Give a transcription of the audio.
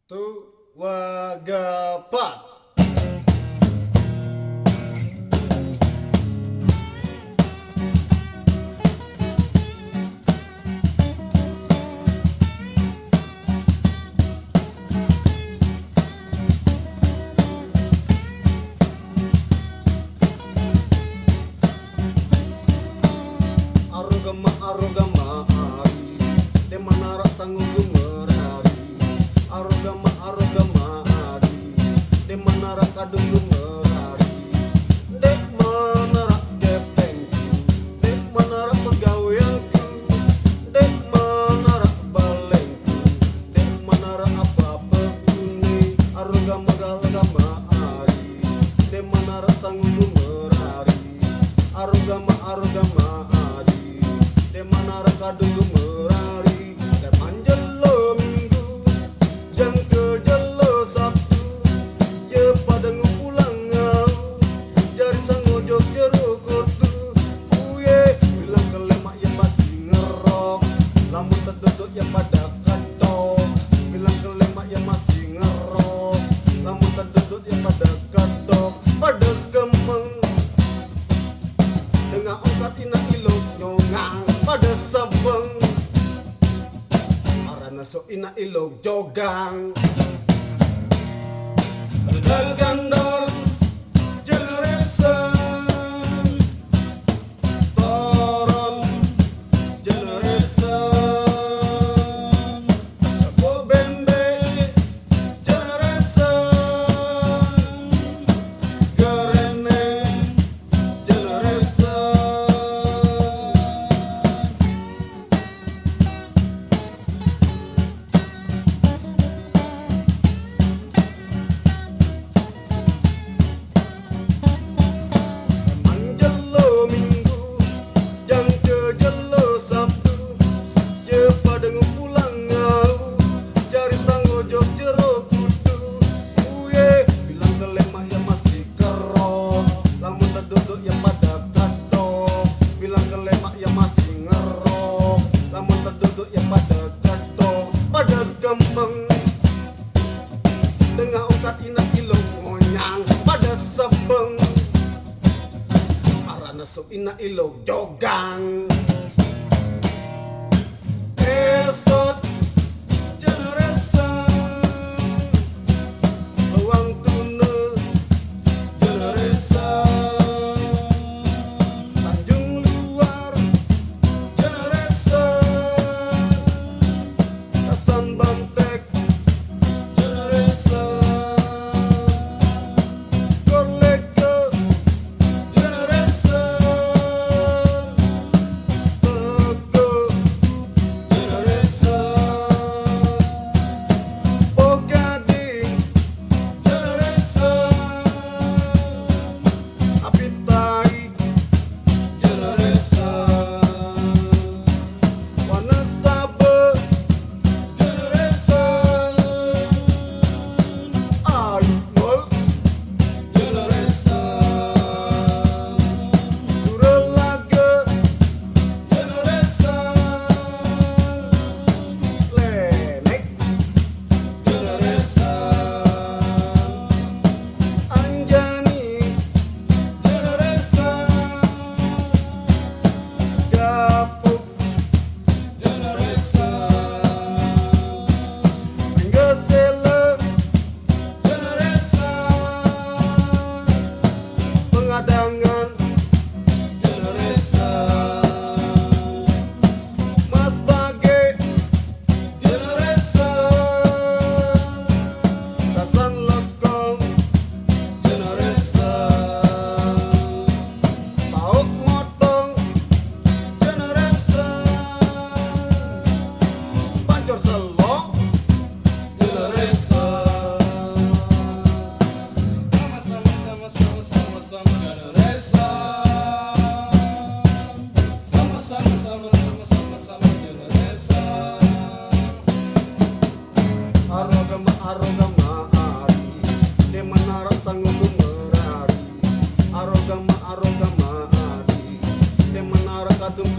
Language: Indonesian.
Tu Wagapat. Arogama ari de mana rasangu gemerari. Arogama ari de mana rakadung gemerari. De mana rak gepengku, de mana rak pegawaianku, de mana rak balengku, de mana rak apa-apa kuni. Arogama ari de mana rasangu gemerari. Arogama ari de mana rakadung gemerari. De manjelo minggu jang ke jelo sabtu ye pada ngupulang ngau jari sangojok jeruk kutu uye bilang ke lemak yang masih ngerok lamun terduduk yang pada katok. Bilang ke lemak yang masih ngerok lamun terduduk yang pada katok. Pada kemeng dengan ongkat inak ilok nyongang pada sabeng arana so ina ilok jogang. Gandor generation toron generation ko bende generation gerene generation. Dengan ongkat inak ilok ngonyang pada sabeng arana so ina ilok jogang. Esot generation uang tuna generation Tanjung Luar generation Kasan Bantek generation Korleke generation Teko generation Pogading generation Apitai generation Wonosabe generation Aibol generation Turelaga generation Lenek generation Anjani generation Gapuk generation Penggesele generation Pengadangan generation Mas Bage generation Kasan Lekong generation Pauk Motong generation Pancor Selok generation Sama-sama generation Sama-sama generation Arogama ari de mana rasangu gemerari. Arogama ari de mana rakadung